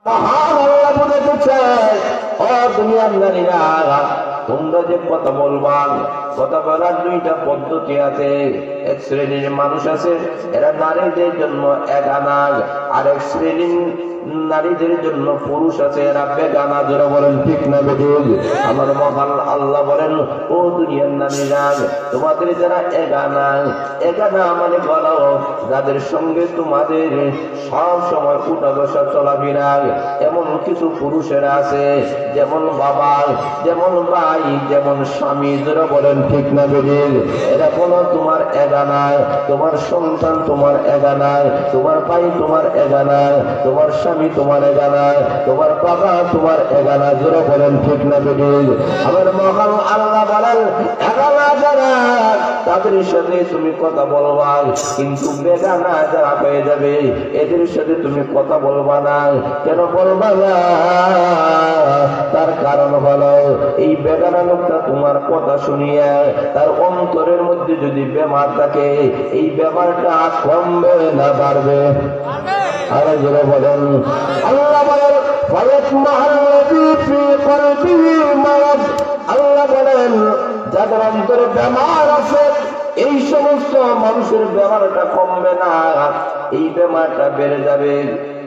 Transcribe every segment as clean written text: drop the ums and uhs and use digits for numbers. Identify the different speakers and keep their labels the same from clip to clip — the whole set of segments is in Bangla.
Speaker 1: মহান আল্লাহ বুঝাতে চায়, ও দুনিয়ার নারীরা, তোমরা যে কথা বলবা, কথা বলার দুইটা পদ্ধতি আছে। এক শ্রেণীর মানুষ আছে, এরা নারীদের জন্য একানা, আরেক শ্রেণীর নারীদের জন্য পুরুষ আছে, এরা বেগানা। যারা বলেন ঠিক না বেঠিক? আমার মহান আল্লাহ বলেন, ও দুনিয়ার নারীরা, তোমাদের যারা একানা, একানা মানে বলো যাদের সঙ্গে তোমাদের সব সময় উঠা বসা চলাফেরা, এমন কিছু পুরুষেরা আছে, যেমন বাবা, যেমন ভাই, যেমন স্বামী। যারা বলেন ঠিক না বেঠিক? এরা কোনো তোমার একানা, তোমার সন্তান তোমার একানা, তোমার ভাই তোমার একানা, তোমার স্বামী তোমার একানা, তোমার বাবা তোমার একানা। যারা বলেন ঠিক না বেঠিক? আমার মহান আল্লাহ বলেন, একানা যারা, তাদের সাথে তুমি কথা বলবা, কিন্তু বেগানা যারা পেয়ে যাবে, এদের সাথে তুমি কথা বলবা না। কেন বলবা না? তার কারণ হলো, এই বেগানা লোকটা তোমার কথা শুনিয়া তার অন্তরের মধ্যে যদি বেমার থাকে, এই বেমারটা কমবে না বাড়বে? আরে যারা বলেন, আল্লাহ বলেন, আল্লাহ বলেন, যাদের অন্তরে বেমার আছে, এই সমস্ত মানুষের বেমারটা কমবে না, এই বেমারটা বেড়ে যাবে।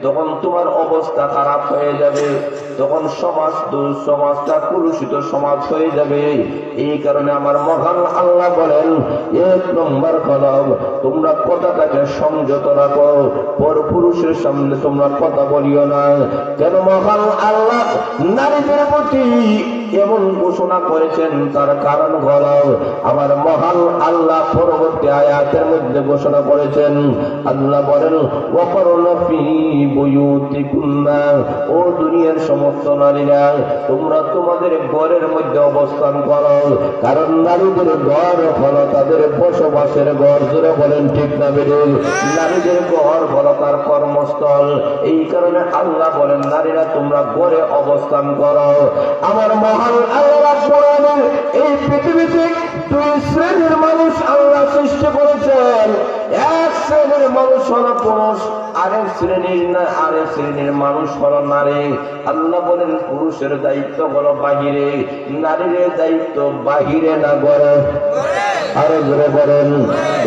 Speaker 1: তখন তোমার অবস্থা খারাপ হয়ে যাবে, তখন সমাজটা কলুষিত সমাজ হয়ে যাবে। এই কারণে আমার মহান আল্লাহ বলেন, এক নম্বর কলম, তোমরা কথাটাকে সংযত রাখো, পর পুরুষের সামনে তোমরা কথা বলিও না। কেন মহান আল্লাহ নারীদের প্রতি এমন ঘোষণা করেছেন? তার কারণ হলো, আমার মহান আল্লাহ পরবর্তী আয়াতের মধ্যে ঘোষণা করেছেন, আল্লাহ বলেন, ওয়াকরনা ফি বুয়ুতিকুন্না, ও দুনিয়ার সমস্ত নারীরা, তোমরা তোমাদের ঘরের মধ্যে অবস্থান করো। কারণ নারীদের ঘর হলো তাদের বসবাসের ঘর। যারা বলেন ঠিক না বেঠিক? নারীদের ঘর হলো তার কর্মস্থল। এই কারণে আল্লাহ বলেন, নারীরা তোমরা ঘরে অবস্থান করো। আমার মহান আল্লাহ বলেন, এই পৃথিবীতে দুই শ্রেণীর মানুষ আল্লাহ সৃষ্টি করেছেন। এক শ্রেণীর মানুষ হলো পুরুষ, আরেক শ্রেণীর মানুষ হলো নারী। আল্লাহ বলেন, পুরুষের দায়িত্ব হলো বাহিরে, নারীর দায়িত্ব বাহিরে না ঘরে। আরো জোরে বলেন।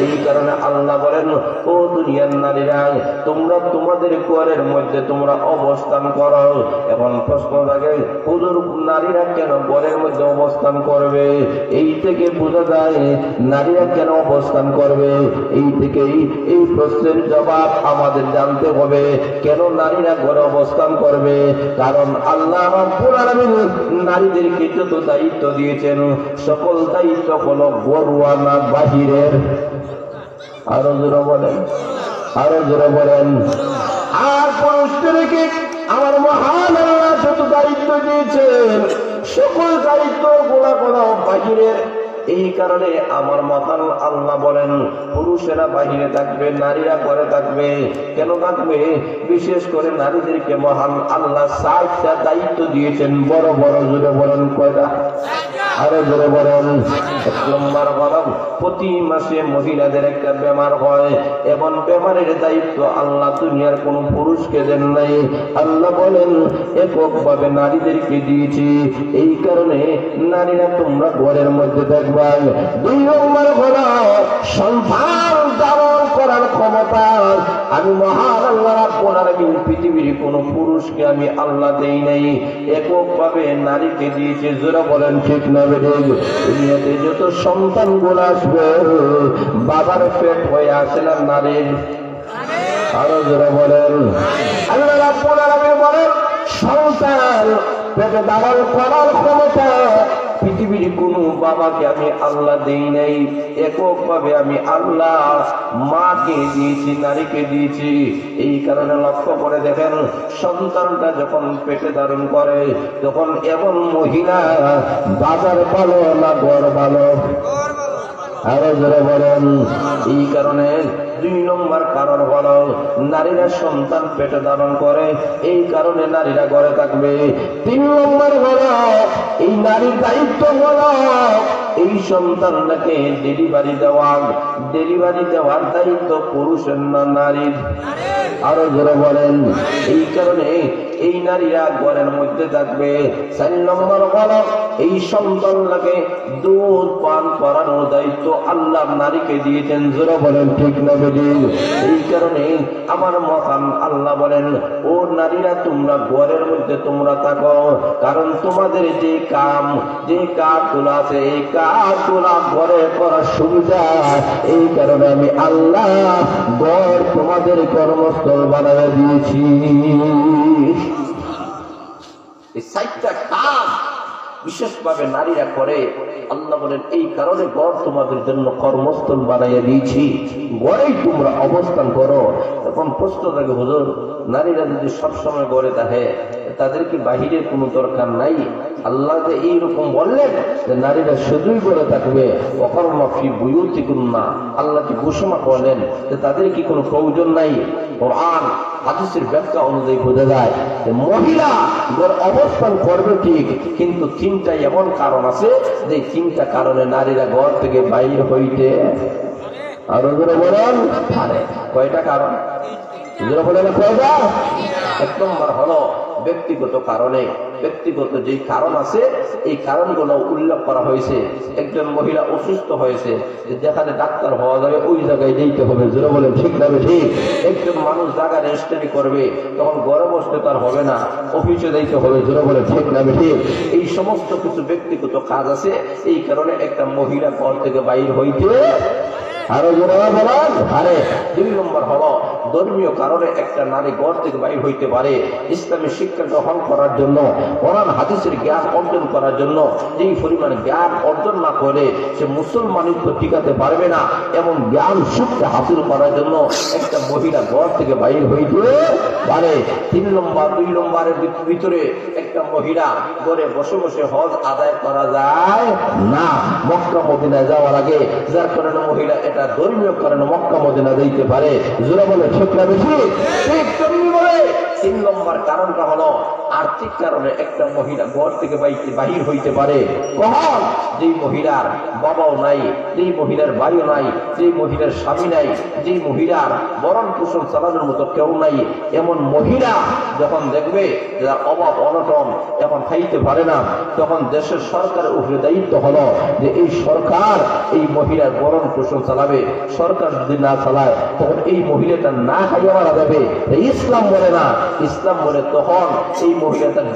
Speaker 1: এই কারণে আল্লাহ বলেন, ও দুনিয়ার নারীরা, তোমরা তোমাদের ঘরের মধ্যে তোমরা অবস্থান করো। এখন প্রশ্ন থাকে, হুজুর, নারীরা কেন ঘরের মধ্যে অবস্থান করবে? এই থেকে বোঝা যায় নারীরা কেন অবস্থান করবে। এই থেকেই এই প্রশ্নের জবাব আমাদের জানতে হবে, কেন নারীরা ঘরে অবস্থান করবে। কারণ আল্লাহ রাব্বুল আলামিন নারীদেরকে যত দায়িত্ব দিয়েছেন, সকল দায়িত্ব হলো ঘরোয়া, বাহিরের। আরো জোরে বলেন, আরো জোরে বলেন। আর পুরুষদেরকে আমার মহান আল্লাহ যত দায়িত্ব দিয়েছেন, সকল দায়িত্ব গোলা বাহিরের। এই কারণে আমার মহান আল্লাহ বলেন, পুরুষেরা বাহিরে থাকবে, নারীরা ঘরে থাকবে। কেন থাকবে? বিশেষ করে নারীদেরকে মহান আল্লাহ 7টা দায়িত্ব দিয়েছেন। বড় বড় জোরে বলেন, কয়টা? আরো জোরে বলেন। 1 নম্বর হলো, প্রতি মাসে মহিলাদের একটা বেমার হয়, এবং বেমারের দায়িত্ব আল্লাহ দুনিয়ার কোন পুরুষকে দেন নাই। আল্লাহ বলেন, এককভাবে নারীদেরকে দিয়েছি। এই কারণে নারীরা তোমরা ঘরের মধ্যে থাকবে। 2 নম্বর হলো, সন্তান ধারণ করার ক্ষমতা আমি মহান আল্লাহ রাব্বুল আলামিন পৃথিবীর কোন পুরুষকে আমি আল্লাহ দেই নাই, এককভাবে নারীকে দিয়েছে। যারা বলেন ঠিক না বেঠিক? দুনিয়াতে যত সন্তানগুলো আসবে, বাবার পেট হয়ে আসে না নারীর? আরো যারা বলেন, আল্লাহ রাব্বুল আলামিন বলেন, সন্তান পেটে ধারণ করার ক্ষমতা পৃথিবীর কোন বাবাকে আমি আল্লাহ দেই নাই, এককভাবে আমি আল্লাহ মাকে দিয়েছি, নারীকে দিয়েছি। এই কারণে লক্ষ্য করে দেখেন, সন্তানটা যখন পেটে ধারণ করে, তখন এমন মহিলা বাজার ভালো না ঘর ভালো? আরো জোরে বলেন। এই কারণে 2 নম্বর কারণ হলো নারীরা সন্তান পেটে ধারণ করে, এই কারণে নারীরা ঘরে থাকবে। 3 নম্বর হলো এই নারীর দায়িত্ব হলো এই সন্তানটাকে ডেলিভারি দেওয়ার দায়িত্ব পুরুষের না নারীর? আরো জোরে বলেন। এই কারণে এই নারীরা ঘরের মধ্যে থাকবে। 4 নম্বর হলো এই সন্তানটাকে দুধ পান করানোর দায়িত্ব আল্লাহ নারীকে দিয়েছেন। জোরে বলেন ঠিক না বেঠিক? এই কারণে আমার মহান আল্লাহ বলেন, ও নারীরা তোমরা ঘরের মধ্যে তোমরা থাকো, কারণ তোমাদের যে কাজগুলো আছে এই কাজগুলো ঘরে করার সুবিধা, এই কারণে আমি আল্লাহ ঘর তোমাদের কর্মস্থল বানাতে দিয়েছি। এই 4টা কাজ বিশেষভাবে নারীরা করে। আল্লাহ বলেন এই কারণে ঘর তোমাদের জন্য কর্মস্থল বানাইয়া দিয়েছি, ঘরেই তোমরা অবস্থান করো। তখন প্রশ্ন থাকে, হুজুর নারীরা যদি সবসময় ঘরে থাকে তাদের কি বাহিরের কোনো দরকার নাই? আল্লাহ যে এইরকম বললেন যে নারীরা শুধুই ঘরে থাকবে, অকর্মা ফি বুয়ুতিকুন্না, আল্লাহ কি ঘোষণা করলেন যে তাদের কি কোনো প্রয়োজন নাই? কোরআন হাদিসের ব্যাখ্যা অনুযায়ী বোঝা যায় যে মহিলা ঘরে অবস্থান করবে ঠিক, কিন্তু 3টা এমন কারণ আছে যে 3টা কারণে নারীরা ঘর থেকে বাইর হইতে আরো জোরে বলেন পারে। কয়টা কারণ? জোরে বলেন কয়টা? 1 নম্বর হলো ব্যক্তিগত কারণে। ব্যক্তিগত যেই কারণ আছে এই কারণগুলো উল্লেখ করা হয়েছে। একজন মহিলা অসুস্থ হয়েছে, যেখানে ডাক্তার হওয়া যাবে ওই জায়গায় যেতে হবে। জোরে বলেন ঠিক না ঠিক? একজন মানুষ জায়গা রেজিস্ট্রি করবে, তখন ঘরে বসতে তার হবে না, অফিসে যাইতে হবে। জোরে বলেন ঠিক না ঠিক? এই সমস্ত কিছু ব্যক্তিগত কাজ আছে, এই কারণে একটা মহিলা ঘর থেকে বাইর হইতে আরো জোরে বলেন আরে। 2 নম্বর হলো ধর্মীয় কারণে একটা নারী ঘর থেকে বাইর হইতে পারে ইসলামী শিক্ষা গ্রহণ করার জন্য, কোরআন হাদিসের জ্ঞান অর্জন করার জন্য। যেই পরিমাণ জ্ঞান অর্জন না করে সে মুসলমানিত্ব টিকাতে পারবে না, এমন জ্ঞান শিক্ষা হাসিল করার জন্য একটা মহিলা ঘর থেকে বাইর হইতে পারে। 3 নম্বর 2 নম্বরের ভিতরে একটা মহিলা ঘরে বসে বসে হজ আদায় করা যায় না মক্কা মদিনায় যাওয়ার আগে, যার কারণে মহিলা এটা ধর্মীয় কারণে মক্কা মদিনা যাইতে পারে। জোরে বলে ঠিক না বেশি? ঠিক তেমনি বলে 3 নম্বর কারণটা হলো আর্থিক কারণে একটা মহিলা ঘর থেকে বাহির হইতে পারে। কখন? যেই মহিলার বাবাও নাই, যেই মহিলার ভাইও নাই, যেই মহিলার স্বামী নাই, যেই মহিলার ভরণ পোষণ চালানোর মতো কেউ নাই, এমন মহিলা যখন দেখবে যার অভাব অনটন এখন খাইতে পারে না, তখন দেশের সরকারের উপরে দায়িত্ব হলো যে এই সরকার এই মহিলার ভরণ পোষণ চালাবে। সরকার যদি না চালায় তখন এই মহিলাটা না খাইয়া মারা যাবে। ইসলাম বলে না, ইসলাম বলে তখন এই মহিলা তার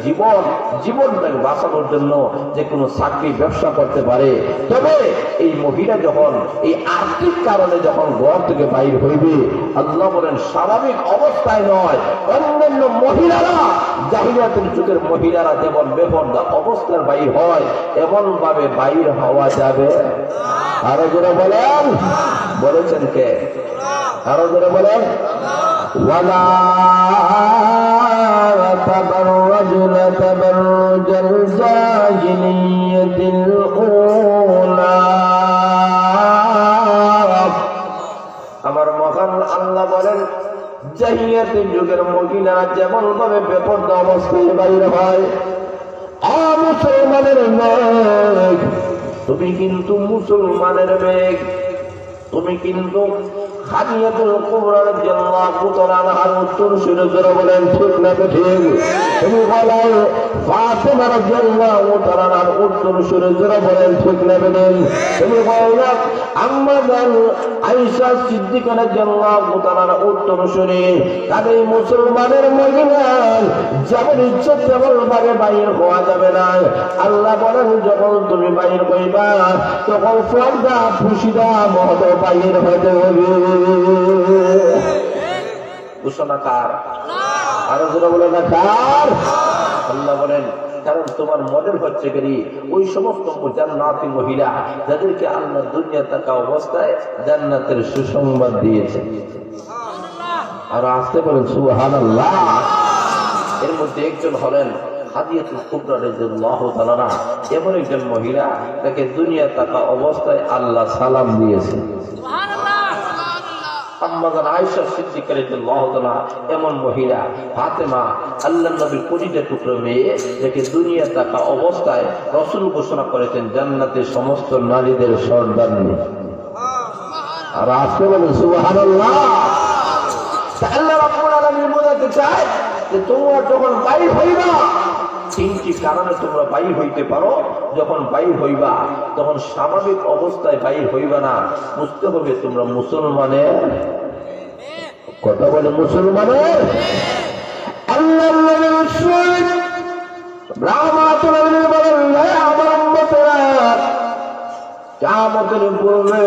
Speaker 1: জীবনটাকে বাঁচানোর জন্য যে কোনো চাকরি ব্যবসা করতে পারে। তবে এই মহিলা যখন এই আর্থিক কারণে যখন ঘর থেকে বাইর হইবে, আল্লাহ বলেন স্বাভাবিক অবস্থায় নয়, অন্যান্য মহিলারা জাহিলিয়াতের যুগের মহিলারা যেমন বেপরদা অবস্থার বাইর হয় এমন ভাবে বাইর হওয়া যাবে। আরো জোরে বলেন, বলেছেন কে? আরো জোরে বলেন। ওয়ালা তাবাররাজনা তাবাররুজাল জাহিলিয়াতিল উলা। আমার মহান আল্লাহ বলেন জাহিলিয়াতের যুগের মহিলা যেমন ভাবে বেপরদা অবস্থায় বাইর হয়, মুসলমানের মেঘ, তুমি কিন্তু মুসলমানের মেঘ, তুমি কিন্তু খাদিজাতুল কুবরা রাদিয়াল্লাহু তাআলা আনহার উত্তর শুনে জোরে বলেন ঠিক না ঠিক? তুমি বলো ফাতেমা রাদিয়াল্লাহু তাআলা আনহার উত্তর শুনে জোরে বলেন ঠিক না ঠিক? তুমি বলো আম্মা জান আয়েশা সিদ্দিকা রাদিয়াল্লাহু তাআলা আনহার উত্তর শুনে তাদের মুসলমানের মহিলা যেমন ইচ্ছে তেমন ভাবে বাইর হওয়া যাবে না। আল্লাহ বলেন যখন তুমি বাইর হইবা তখন পর্দা ফুসিদা মহত বাইর হতে হবে। ঘোষণাকার আরো জোরে বলে না কার? আল্লাহ বলেন কারণ তোমার মডেল হচ্ছে কি ওই সমস্ত জান্নাতি মহিলা যাদেরকে আল্লাহ দুনিয়া থাকা অবস্থায় জান্নাতের সুসংবাদ দিয়েছে। আর আসতে বলেন সুবহানাল্লাহ। এর মধ্যে একজন হলেন খাদিজাতুল কুবরা রাদিয়াল্লাহু তাআলা আনহা, এমন একজন মহিলা তাকে দুনিয়া থাকা অবস্থায় আল্লাহ সালাম দিয়েছে। সুবহানাল্লাহ। আম্মাজান আয়েশা সিদ্দিকা রাদিয়াল্লাহু তাআলা এমন মহিলা ফাতেমা আল্লাহর নবীর কলিজার টুকরো মেয়ে, যাকে দুনিয়া থাকা অবস্থায় রাসূল ঘোষণা করেছেন জান্নাতের সমস্ত নারীদের সর্দারনী। আর আজকে বলেন সুবহানাল্লাহ। আল্লাহ রাব্বুল আলামিন বোঝাতে চায় যে তোমরা যখন বাইর হইবা, তিনটি কারণে তোমরা বাইর হইতে পারো। যখন বাইর হইবা তখন স্বাভাবিক অবস্থায় বাইর হইবা না, বুঝতে হবে তোমরা মুসলমানের কথা বলে মুসলমানের। আল্লাহ আমার উম্মতেরা কিয়ামতের পূর্বে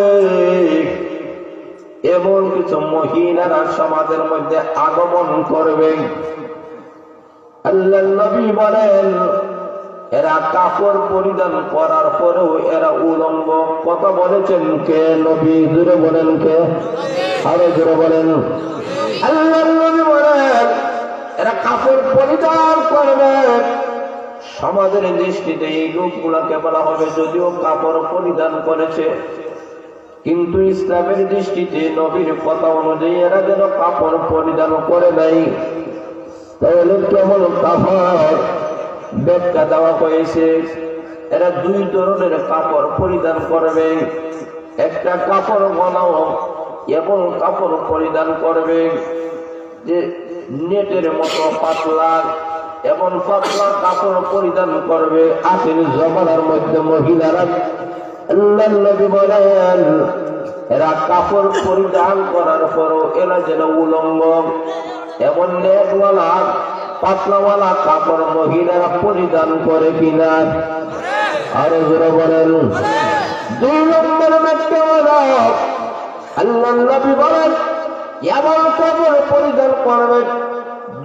Speaker 1: এমন কিছু মহিলারা সমাজের মধ্যে আগমন করবে, আল্লাহ নবী বলেন এরা কাপড় পরিধান করার পরেও এরা উলঙ্গ। কথা বলেছেন কে? নবী। জোরে বলেন কে? আরো জোরে বলেন। আল্লাহ নবী বলেন এরা কাপড় পরিধান করবে। সমাজের দৃষ্টিতে এই লোকগুলাকে বলা হবে যদিও কাপড় পরিধান করেছে, কিন্তু ইসলামের দৃষ্টিতে নবীর কথা অনুযায়ী এরা যেন কাপড় পরিধান করে নাই। তাহলে কেমন কাপড় ব্যাখ্যা দেওয়া হয়েছে? এরা দুই ধরনের কাপড় পরিধান করবে। একটা কাপড় বানাও এমন কাপড় পরিধান করবে যে নেটের মতো পাতলা, এমন পাতলা কাপড় পরিধান করবে। আখের জমানার মধ্যে মহিলারা আল্লাহ নবী বলেন এরা কাপড় পরিধান করার পরও এরা যেন উলঙ্গ। এমন নেটওয়ালা পাতলাওয়ালা কাপড় মহিলারা পরিধান করে কিনা? আরো জোরে বলেন। দুই নম্বর ব্যাখ্যা হলো আল্লাহ নবী বলেন এমন কাপড় পরিধান করবে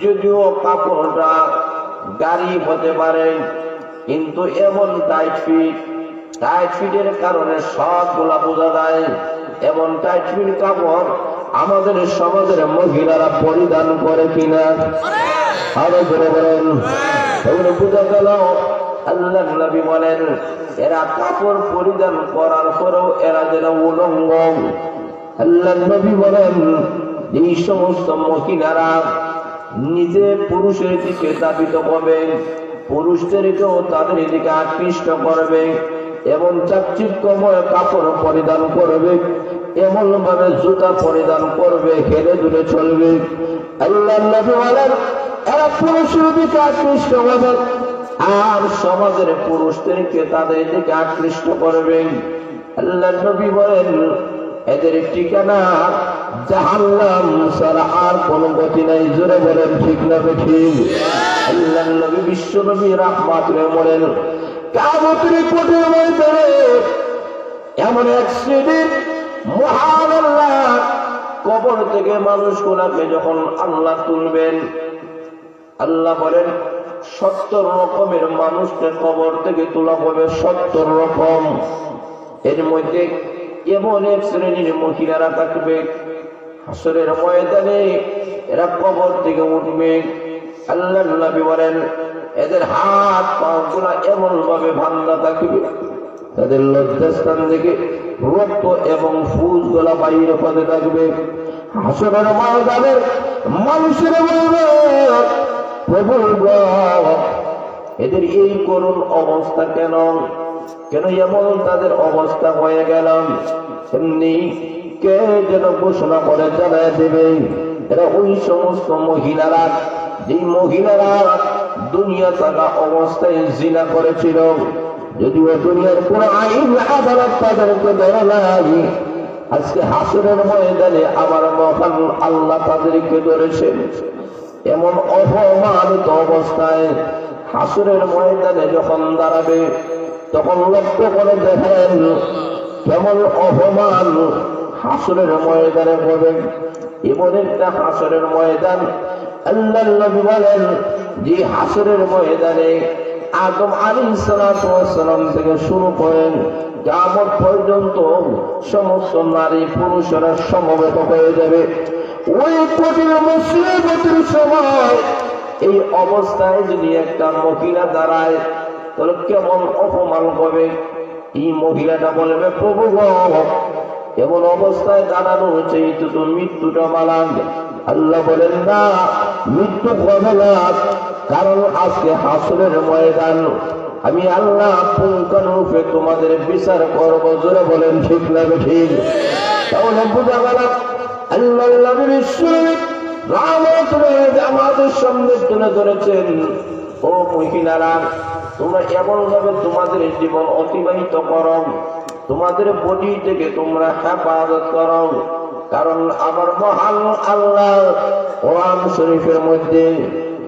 Speaker 1: যদিও কাপড়টা গাড়ি হতে পারে, কিন্তু এমন টাইট ফিটের কারণে সবগুলা বোঝা যায়। এমন টাইট ফিট কাপড় আমাদের সমাজের মহিলারা পরিধান করে কিনা? আরো জোরে বলেন। এগুলো বোঝা গেল আল্লাহ নবী বলেন এরা কাপড় পরিধান করার পরেও এরা যেন উলঙ্গ। আল্লাহ নবী বলেন এই সমস্ত মহিলারা নিজে পুরুষের দিকে ধাবিত হবে, পুরুষদেরকেও তাদের দিকে আকৃষ্ট করবে, এমন চাকচিক্যময় কাপড় পরিধান করবে, এমন ভাবে জুতা পরিধান করবে, হেলে দুলে চলবে। আল্লাহ নবী বলেন এরা পুরুষের দিকে আকৃষ্ট হবে আর সমাজের পুরুষদেরকে তাদের দিকে আকৃষ্ট করবে। আল্লাহ নবী বলেন এদের ঠিকানা জাহান্নাম ছাড়া আর কোন গতি নাই। জোরে বলেন ঠিক না ঠিক? আল্লাহ নবী বিশ্ব নবী রাহমাতুল বলেন কিয়ামতের কঠিন ময়দানে এমন এক শ্রেণীর মহান আল্লাহ কবর থেকে মানুষগুলাকে যখন আল্লাহ তুলবেন, আল্লাহ বলেন 70 রকমের মানুষকে কবর থেকে তোলা হবে, 70 রকম। এর মধ্যে এমন এক শ্রেণীর মহিলারা থাকবে হাসরের ময়দানে, এরা কবর থেকে উঠবে। আল্লাহ নবী বলেন এদের হাত পা গুলা এমন ভাবে ভাঙ্গা থাকবে, তাদের লজ্জাস্থান থেকে রক্ত এবং ফুল গোলা বাইরে পদে থাকবে। হাসরের ময়দানে মানুষের বলবে প্রভু এদের এই করুণ অবস্থা কেন? কেন এমন তাদের অবস্থা হয়ে গেল? এমনি কে যেন ঘোষণা করে জানায় দেবে এরা ওই সমস্ত মহিলারা যে মহিলারা দুনিয়া থাকা অবস্থায় জিনা করেছিল, যদিও দুনিয়ার কোন আইন আদালত তাদেরকে ধরে নাই, আজকে হাসরের ময়দানে আমার মহান আল্লাহ তাদেরকে ধরেছেন। এমন অপমানিত অবস্থায় হাসরের ময়দানে যখন দাঁড়াবে তখন লক্ষ্য করে দেখেন কেমন অপমান হাসরের ময়দানে হবে। এমন একটা হাসরের ময়দান আল্লাহ নবী বলেন যে হাসরের ময়দানে আদম আলাইহিস সালাম থেকে শুরু করেন কিয়ামত পর্যন্ত সমস্ত নারী পুরুষেরা সমবেত হয়ে যাবে। ওই কঠিন মুসিবতের সময় এই অবস্থায় যদি একটা মহিলা দাঁড়ায় তাহলে কেমন অপমান হবে। এই মহিলাটা বলবে প্রভু এমন অবস্থায় দাঁড়ানো হচ্ছে তো মৃত্যুটা মালান। আল্লাহ বলেন না, মৃত্যু হবে না, কারণ আজকে হাসরের ময়দান আমি আল্লাহ পুঙ্খানুরূপে তোমাদের বিচার করবো। জোরে বলেন ঠিক না ঠিক? তাহলে বোঝা গেল আল্লাহ নবী বিশ্বনবী আমাদের সামনে তুলে ধরেছেন, ও মহিলারা, তোমরা এমন ভাবে তোমাদের জীবন অতিবাহিত করো, তোমাদের বডি থেকে তোমরা হেফাজত করো। কারণ আমার মহান আল্লাহ কোরআন শরীফের মধ্যে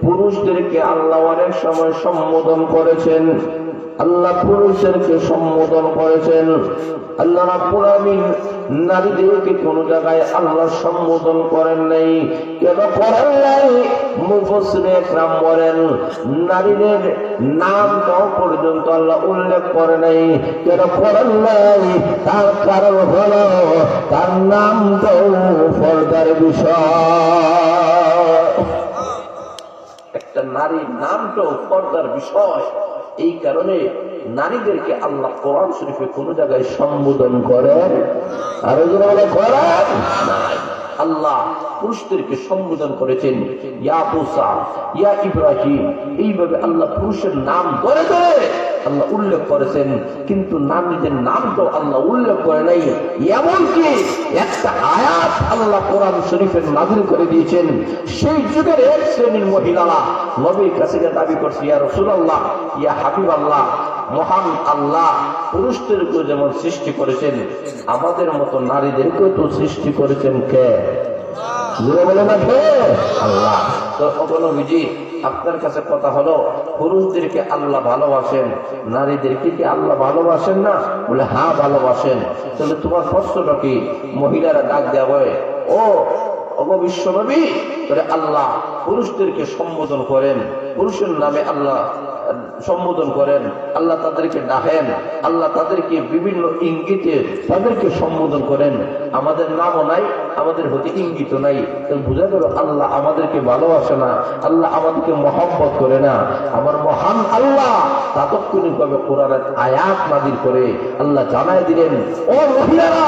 Speaker 1: পুরুষদেরকে আল্লাহ অনেক সময় সম্বোধন করেছেন। আল্লাহ পুরুষদেরকে সম্বোধন করেছেন। আল্লাহ রাব্বুল আমিন নারীদেরকে কোন জায়গায় আল্লাহ সম্বোধন করেন নাই। কেন করেন নাই? মুফাসসিরে ইকরাম বলেন, নারীদের নামটাও পর্যন্ত আল্লাহ উল্লেখ করে নাই। কেন করেন নাই? তার কারণ হলো তার নামটাও পর্দার বিষয়। একটা নারীর নামটাও পর্দার বিষয়। এই কারণে নারীদেরকে আল্লাহ কোরআন শরীফে কোন জায়গায় সম্বোধন করেন আর করেন নাই। আল্লাহ পুরুষদেরকে সম্বোধন করেছেন ইয়া মুসা, ইয়া ইব্রাহিম, এইভাবে আল্লাহ পুরুষের নাম ধরে ধরে আল্লাহ উল্লেখ করেছেন, কিন্তু নারীদের নাম তো আল্লাহ উল্লেখ করে নাই। এমনকি একটা আয়াত আল্লাহ কোরআন শরীফের নাযিল করে দিয়েছেন, সেই যুগের এক শ্রেণীর মহিলারা নবীর কাছে দাবি করছে, ইয়া রাসূলুল্লাহ, ইয়া হাবিবাল্লাহ, মহান আল্লাহ পুরুষদেরকে যেমন সৃষ্টি করেছেন আমাদের মতো নারীদেরকেও তো সৃষ্টি করেছেন কে? বলে না কে? আল্লাহ। তো নবীজি, আপনার কাছে কথা হলো, পুরুষদেরকে আল্লাহ ভালোবাসেন, নারীদেরকে কি আল্লাহ ভালোবাসেন না? বলে হ্যাঁ ভালোবাসেন। তাহলে তোমার প্রশ্নটা কি? মহিলারা ডাক দেওয়া, ও বিশ্ব নবী, আল্লাহ পুরুষদেরকে সম্বোধন করেন, পুরুষের নামে আল্লাহ সম্বোধন করেন, আল্লাহ তাদেরকে ডাকেন, আল্লাহ তাদেরকে বিভিন্ন ইঙ্গিতে তাদেরকে সম্বোধন করেন, আমাদের নামও নাই, আমাদের হতে ইঙ্গিত নাই। বোঝা গেল আল্লাহ আমাদেরকে ভালোবাসে না, আল্লাহ আমাদেরকে মহব্বত করে না। আমার মহান আল্লাহ তাৎক্ষণিকভাবে কোরআনের আয়াত নাযিল করে আল্লাহ জানায় দিলেন, ও মহিলারা,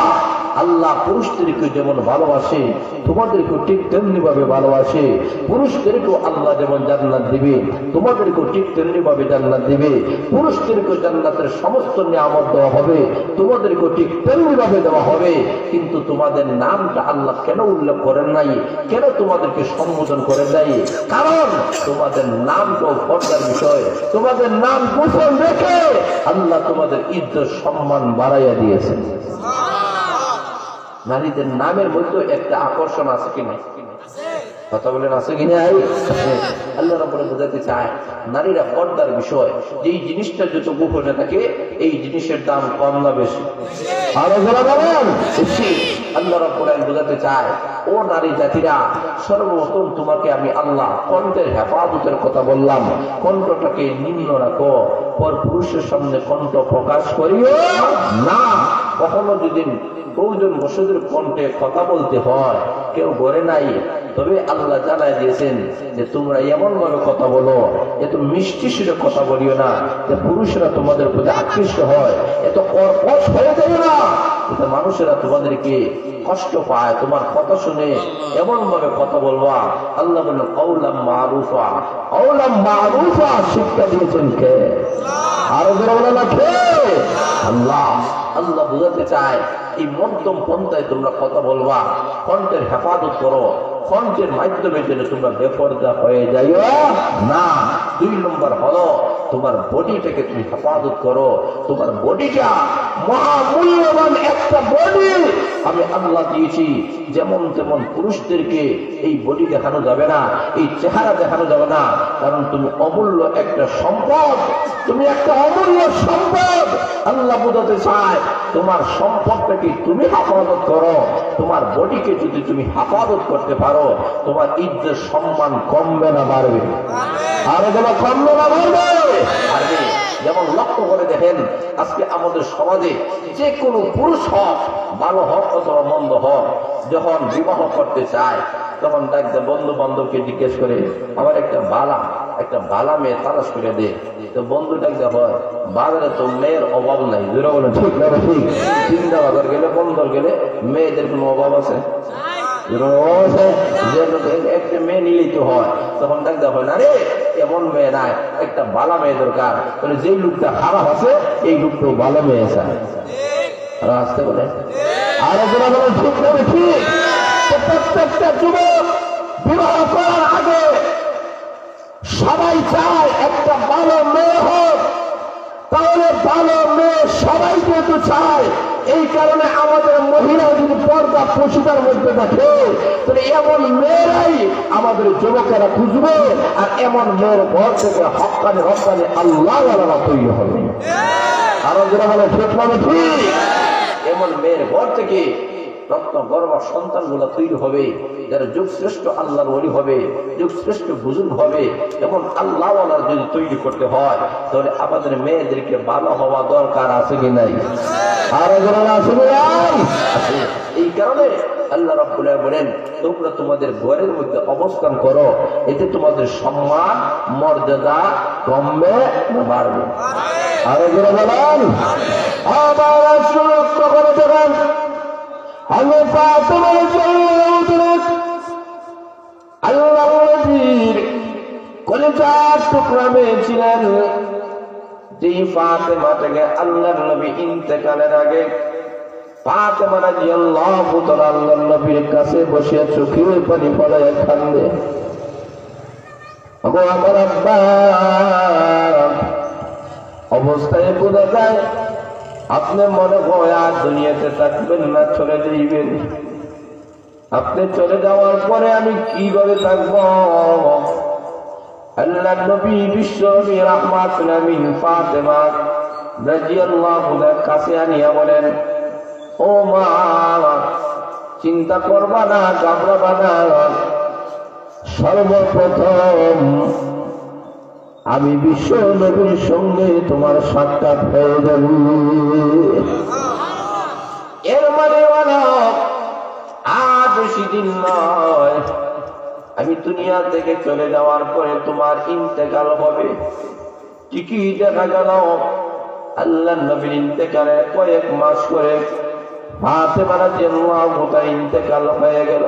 Speaker 1: আল্লাহ পুরুষদেরকে যেমন ভালোবাসে তোমাদেরকেও ঠিক তেমনি ভাবে ভালোবাসে। পুরুষদেরকেও আল্লাহ যেমন জান্নাত দিবে তোমাদেরকেও ঠিক তেমনি ভাবে জান্নাত দিবে। পুরুষদেরকেও জান্নাতের সমস্ত নিয়ামত দেওয়া হবে, তোমাদেরকেও ঠিক তেমনি ভাবে দেওয়া হবে। কিন্তু তোমাদের নামটা আল্লাহ কেন উল্লেখ করেন নাই? কেন তোমাদেরকে সম্বোধন করেন নাই? কারণ তোমাদের নামটাও পর্দার বিষয়। তোমাদের নাম গোপন রেখে আল্লাহ তোমাদের ইজ্জত সম্মান বাড়াইয়া দিয়েছেন। নারীদের নামের মধ্যে একটা আকর্ষণ আছে কিনা? কথা বলেন, আছে কিনা? আল্লাহ রাব্বুল বোঝাতে চায় নারীরা পর্দার বিষয়। যেই জিনিসটা যত গোপনে থাকে এই জিনিসের দাম কম না বেশি? আরো যারা বলেন বেশি। আল্লাহ রাব্বুল বোঝাতে চায়, ও নারী জাতিরা, সর্বপ্রথম তোমাকে আমি আল্লাহ কণ্ঠের হেফাজতের কথা বললাম। কণ্ঠটাকে নিম্ন রাখো, পর পুরুষের সামনে কণ্ঠ প্রকাশ করিও না। কখনো যদি প্রয়োজন বসদের কণ্ঠে কথা বলতে হয়, কেউ গড়ে নাই, তবে আল্লাহ জানাই দিয়েছেন যে তোমরা এমন ভাবে কথা বলো, এত মিষ্টি সুরে কথা বলিও না যে পুরুষরা তোমাদের প্রতি আকৃষ্ট হয়, এত কর্কশ হয়ে যাবে না এতে মানুষেরা তোমাদেরকে কষ্ট পায়। তোমার কথা শুনে এমন ভাবে কথা বলবা। আল্লাহ বললেন কওলাম মারুফা। কওলাম মারুফা শিক্ষা দিয়েছেন কে? আরো বলে না কে? আল্লাহ। আল্লাহ বোঝাতে চায় এই মধ্যম পন্থায় তোমরা কথা বলবা, কণ্ঠের হেফাজত করো, কণ্ঠের মাধ্যমে যেন তোমরা বেপরদা হয়ে যাইও না। 2 নম্বর হলো তোমার বডিটাকে তুমি হেফাজত করো। তোমার বডিটা মহামূল্যবান একটা বডি আমি আল্লাহ দিয়েছি। যেমন তেমন পুরুষদেরকে এই বডি দেখানো যাবে না, এই চেহারা দেখানো যাবে না, কারণ তুমি অমূল্য একটা সম্পদ, তুমি একটা অমূল্য সম্পদ। আল্লাহ বোঝাতে চায় তোমার সম্পদটাকে তুমি হেফাজত করো। তোমার বডিকে যদি তুমি হেফাজত করতে পারো, তোমার ইজ্জত সম্মান কমবে না বাড়বে? আর এগুলো কমবে না বাড়বে? বাড়বে। যেমন লক্ষ্য করে দেখেন আজকে আমাদের সমাজে যে কোনো পুরুষ হোক, ভালো হোক অথবা মন্দ হোক, যখন বিবাহ করতে চায় তখন ডাকতে বন্ধু বান্ধবকে জিজ্ঞেস করে আমার একটা বালা মেয়ে তালাশ করে দে। তো বন্ধুটা দেখো বাজারে তো মেয়ের অভাব নাই, জোরে বলেন ঠিক না ঠিক? চিন্তা বাজার গেলে বন্দর গেলে মেয়েদের কোনো অভাব আছে? একটা মেয়ে নিলেই তো হয়, তখন দেখ দেখো না রে এমন মেয়ে নাই, একটা ভালো মেয়ে দরকার। তাহলে যেই লোকটা খারাপ আছে এই লোকটাও ভালো মেয়ে চায়। আর আসতে বলে আরো যারা বলেন ঠিক না ঠিক? প্রত্যেকটা যুবক বিবাহ করার আগে সবাই চায় একটা ভালো মেয়ে হোক, তাহলে ভালো মেয়ে সবাই যেহেতু চায়, এই কারণে আমাদের মহিলা যদি পর্দা পশুতার মধ্যে থাকে, তাহলে এমন মেয়েরাই আমাদের যুবকেরা খুঁজবে, আর এমন মেয়ের ঘর থেকে হক্কানি হক্কানি আল্লাহ তৈরি হবে। আরো যারা বলে ঠিক মানে ঠিক? এমন মেয়ের ঘর থেকে রত্ন গর্ব সন্তান গুলা তৈরি হবে, যারা যুগ শ্রেষ্ঠ আল্লাহর ওলি হবে, যুগ শ্রেষ্ঠ বুজুর্গ হবে। এবং আল্লাহ যদি তৈরি করতে হয়, তাহলে আমাদের মেয়েদেরকে ভালো হওয়া দরকার আছে কি নাই? আর আছে কি? এই কারণে আল্লাহ রাব্বুল আলামিন বলেন, তোমরা তোমাদের ঘরের মধ্যে অবস্থান করো, এতে তোমাদের সম্মান মর্যাদা কমবে না বাড়বে? আরো যারা বলেন আবার সুরক্ষা করে দেবেন। আল্লাহ নবীর কলিজার টুকরা মেয়ে ছিলেন, যে ফাতেমা থেকে আল্লাহর নবী ইন্তেকালের আগে ফাতেমা রাদিয়াল্লাহু তাআলা আল্লাহর নবীর কাছে বসে চোখের পানি ফেলে কান্দে। ওগো আমার আব্বা, অবস্থায় বোঝা যায় আপনি মনে হয় আর দুনিয়াতে থাকবেন না, চলে যাইবেন। আপনি চলে যাওয়ার পরে আমি কিভাবে থাকব? আল্লাহর নবী বিশ্ব নবী রাহমাতুল আমিন ফাতেমা রাদিয়াল্লাহু তাআলার কাছে আনিয়া বলেন, ও মা, চিন্তা করবা না, ঘাবড়াবা না। সর্বপ্রথম আমি বিশ্ব নবীর সঙ্গে তোমার সাক্ষাৎ হয়ে যাব। এর মানে হলো আর বেশি দিন নয়, আমি দুনিয়া থেকে চলে যাওয়ার পরে তোমার ইন্তেকাল হবে। ঠিকই দেখা গেল আল্লাহর নবীর ইন্তেকালে কয়েক মাস করে ফাতেমা রাদিয়াল্লাহু তাআলা ইন্তেকাল হয়ে গেল।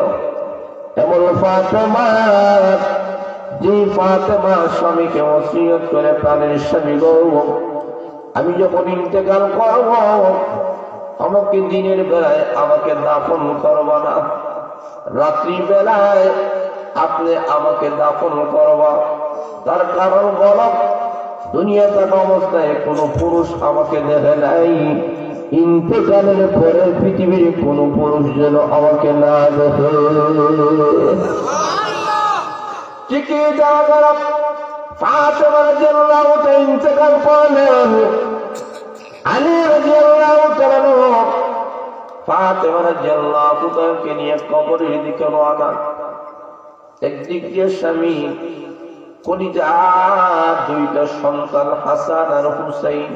Speaker 1: এমন ফাতেমা, যে ফাতেমা স্বামীকে ওসিয়ত করে, প্রাণের স্বামী গো, আমি যখন ইন্তেকাল করব, আমাকে দিনের বেলায় আমাকে দাফন করবা না, রাত্রি বেলায় আপনি আমাকে দাফন করবা। তার কারণ বল, দুনিয়া থাকা অবস্থায় কোন পুরুষ আমাকে দেখে নাই, ইন্তেকালের পরে পৃথিবীর কোন পুরুষ যেন আমাকে না দেখে। ঠিকই যাওয়া গেল ফাতেমা রাদিয়াল্লাহু তাআলা ইন্তেকাল করলেন। আলী রাদিয়াল্লাহু তাআলা ফাতেমা রাদিয়াল্লাহু তাআলাকে নিয়ে কবরের দিকে রওনা। একদিক দিয়ে স্বামী, কলিজার দুইটা সন্তান হাসান আর হুসাইন,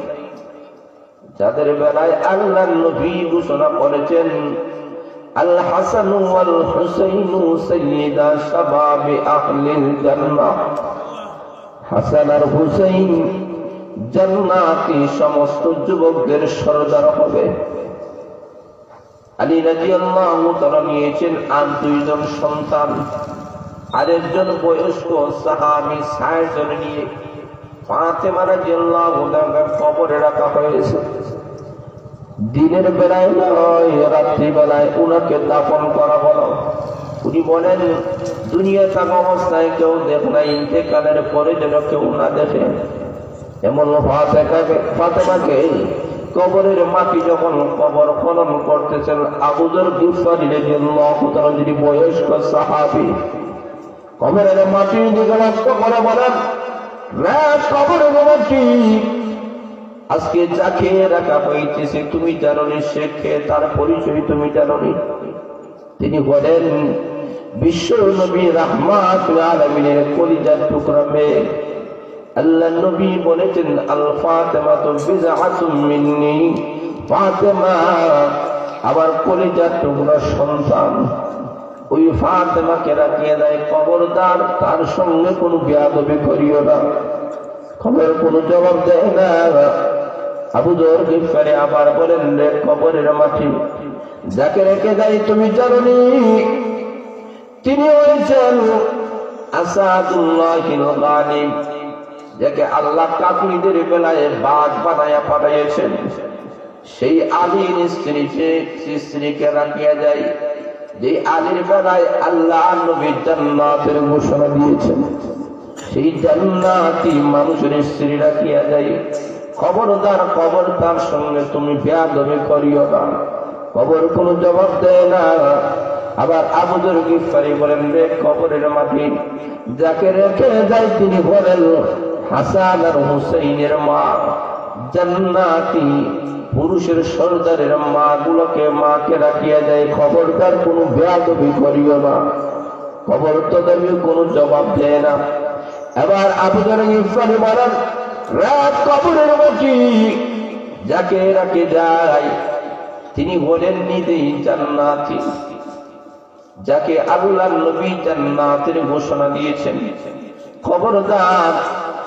Speaker 1: যাদের বেলায় আল্লাহর নবী ঘোষণা করেছেন, আল হাসান ওয়াল হুসাইন সাইয়্যিদা শাবাবি আহলিল জান্নাহ। হাসান আর হুসাইন জান্নাতি সমস্ত যুবকদের সরদার হবে। আলী রাদিয়াল্লাহু তাআলা নিয়েছেন আর দুইজন সন্তান, আরেকজন বয়স্ক সাহাবী ৬০ জন নিয়ে ফাতেমা রাদিয়াল্লাহু তাআলা কবরে রাখা হয়েছে। দিনের বেলায় নয়, রাত্রি বেলায় উনাকে দাফন করা হলো। উনি বলেন, দুনিয়া থাকা অবস্থায় কেউ দেখে না, ইন্তেকালের পরে যেন কেউ না দেখে। এমন ফাতেমাকে কবরের মাটি যখন কবর খনন করতেছেন, আবু যর গিফারী রাদিয়াল্লাহু তাআলা যিনি বয়স্ক সাহাবী, কবরের মাটির দিকে লক্ষ্য করে বলেন, কবরের মাটি আজকে যাকে রাখা হইতেছে তুমি জানোনি, সে খেয়ে তার পরিচয় তুমি জানোনি। তিনি বলেন, বিশ্ব নবী রাহমাতুল আলামিনের কলিজার টুকরা মেয়ে। আল্লাহর নবী বলেছেন, আল ফাতেমাতু বিজআতুম মিন্নি, ফাতেমা আমার কলিজার টুকরা সন্তান। ওই ফাতেমাকে রাখিয়ে দেয়, খবরদার তার সঙ্গে কোনো বেয়াদবি করিও না, খবর কোনো জবাব দেয় না। আবু যর গিফারি আবার বলেন, রে কবরের মাটি যাকে রেখে যাই তুমি জানোনি, তিনি হয়েছেন আসাদুল্লাহিল গালিব, যাকে আল্লাহ কাফিরদের বেলায় বাঘ বানায়া পাঠাইয়েছেন। সেই আলীর স্ত্রীকে রাখিয়া যায়, যে আলীর বেলায় আল্লাহ নবী জান্নাতের ঘোষণা দিয়েছেন। সেই জান্নাতি মানুষের স্ত্রী রাখিয়া যায়। খবরদার, কবর তার সঙ্গে তুমি বেয়াদবি করিও না। কবর কোনো জবাব দেয় না। আবার আবু যর গিফারি বলেন, রে কবরের মাটি যাকে রেখে যায় তিনি বলেন হাসান আর হুসাইনের মা, জান্নাতি পুরুষের সর্দারের মাকে রাখিয়া যায়। খবরদার কোনো বেয়াদবি করিও না। খবর তো দেবী কোনো জবাব দেয় না। এবার আবু যর গিফারি বলেন, রাত কবরের মাটি যাকে রাখে যায় তিনি বলেন নিজেই জান্নাতি, যাকে আল্লাহ নবী জান্নাতের ঘোষণা দিয়েছেন। খবরদার,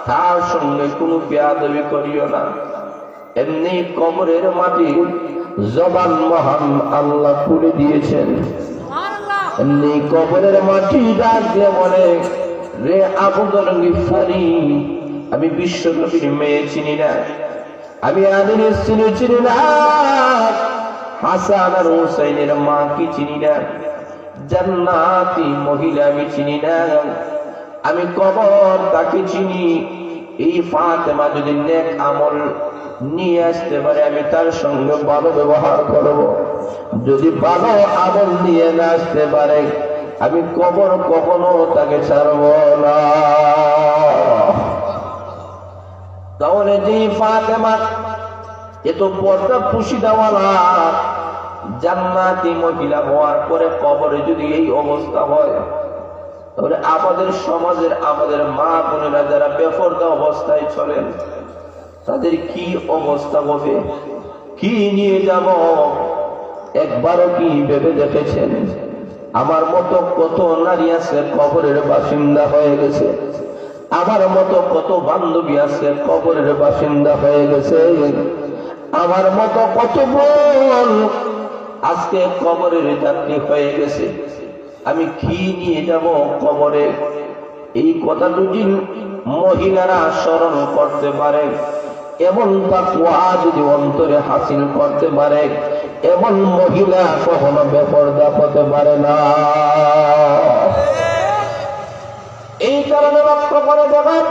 Speaker 1: তার সঙ্গে কোনো বেয়াদবি করিও না। এমনি কবরের মাটি জবান মহান আল্লাহ খুলে দিয়েছেন। এমনি কবরের মাটি ডাক দিয়ে বলে, রে আবু যর গিফারি, আমি বিশ্ব নবীর মেয়ে চিনি না, আমি আলীর স্ত্রী চিনি না, হাসান আর হুসাইনের মা কি চিনি না, জান্নাতি মহিলা আমি চিনি না, আমি কবর তাকে চিনি। এই ফাতেমা যদি নেক আমল নিয়ে আসতে পারে আমি তার সঙ্গে ভালো ব্যবহার করব। যদি ভালো আমল নিয়ে না আসতে পারে আমি কবর কখনো তাকে ছাড়ব না। তাহলে যে ফাতেমা এত পর্দা পুশিদাওয়ালা জান্নাতি মহিলা হওয়ার পরে কবরে যদি এই অবস্থা হয়, তাহলে আমাদের সমাজের আমাদের মা বোনেরা যারা বেপরদা অবস্থায় চলেন তাদের কি অবস্থা হবে, কি নিয়ে যাব? একবারও কি ভেবে দেখেছেন? আমার মতো কত নারী আছে কবরের বাসিন্দা হয়ে গেছে, আমার মতো কত বান্ধবী আছে কবরের বাসিন্দা হয়ে গেছে, আমার মতো কত বোন আজকে কবরের যাত্রী হয়ে গেছে। আমি কি নিয়ে যাব কবরে? এই কথা যদি মহিলারা স্মরণ করতে পারে, এমন তাকওয়া যদি অন্তরে হাসিল করতে পারে, এমন মহিলা কখনো বেপরদা হতে পারে না। এই কারণে লক্ষ্য করে দেখেন,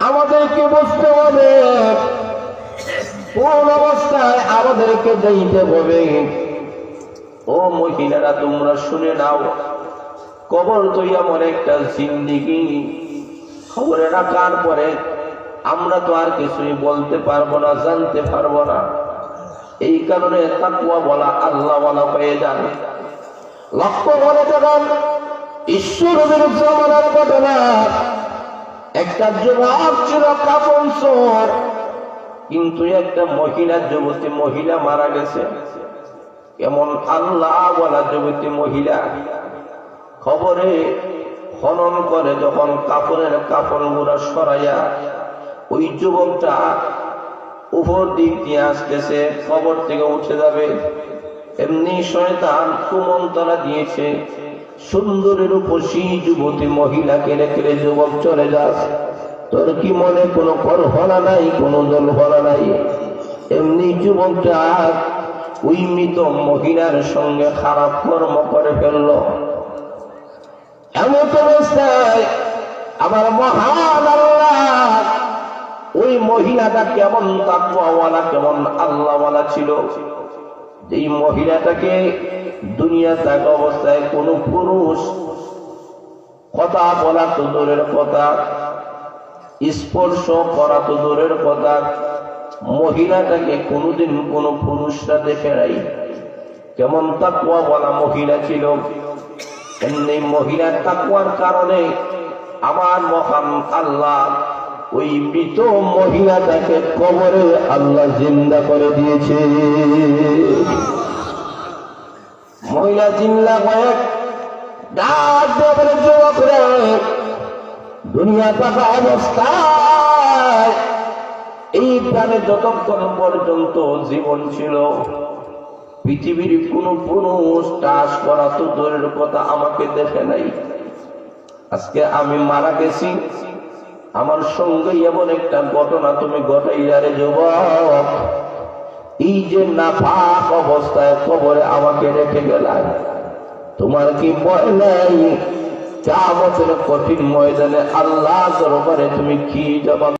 Speaker 1: আমাদেরকে বুঝতে হবে কোন অবস্থায় আমাদেরকে যাইতে হবে। ও মহিলারা, তোমরা শুনে নাও, কবর তো এমন একটা জিন্দেগি, খবরে রাখার পরে আমরা তো আর কিছুই বলতে পারবো না, জানতে পারবো না। এই কারণে তাকওয়া বলা আল্লাহ বলা হয়ে যান। লক্ষ্য করে দেখেন, ঈশ্বরের জামানার ঘটনা, একটা যুবক ছিল কাপন চোর, কিন্তু একটা মহিলা যুবতী মহিলা মারা গেছে। এমন আল্লাহ বলা যুবতী মহিলা খবরে খনন করে যখন কাপড়ের কাপড় গুলা সরাইয়া ওই যুবকটা উপর দিক দিয়ে আসতেছে, কবর থেকে উঠে যাবে, এমনি শয়তান কুমন্তরা দিয়েছে সুন্দরের উপর সেই যুবতী মহিলাকে রেখে যুবক চলে যাস। তোর কি মনে কোনো কর হলা নাই, কোনো দল হলা নাই? এমনি যুবকটা ওই মৃত মহিলার সঙ্গে খারাপ কর্ম করে ফেলল। এমন অবস্থায় আমার মহান আল্লাহ ওই মহিলাটা কেমন তাকওয়াওয়ালা, কেমন আল্লাহওয়ালা ছিল, এই মহিলাটাকে দুনিয়া থাকা অবস্থায় কোন পুরুষ কথা বলা তো দূরের কথা, স্পর্শ করা তো দূরের কথা, মহিলাটাকে কোনোদিন কোন পুরুষরা দেখে নাই। কেমন তাকওয়া বলা মহিলা ছিল। এমনি মহিলার তাকওয়ার কারণে আমার মহান আল্লাহ ওই মৃত মহিলাটাকে কবরে আল্লাহ জিন্দা করে দিয়েছে। মহিলা জিন্দা করে ডাক দেবে যুবকরে, দুনিয়া থাকা অবস্থা এইখানে যতক্ষণ পর্যন্ত জীবন ছিল পৃথিবীর কোন পুরুষ টাচ করা তো দূরের কথা আমাকে দেখে নাই। আজকে আমি মারা গেছি, আমার সঙ্গে এমন একটা ঘটনা তুমি ঘটাইয়া রে যুবক, এই যে নাপাক অবস্থায় কবরে আমাকে রেখে গেলাম, তোমার কি ভয় নাই কিয়ামতের কঠিন ময়দানে আল্লাহ দরবারে তুমি কি জবাব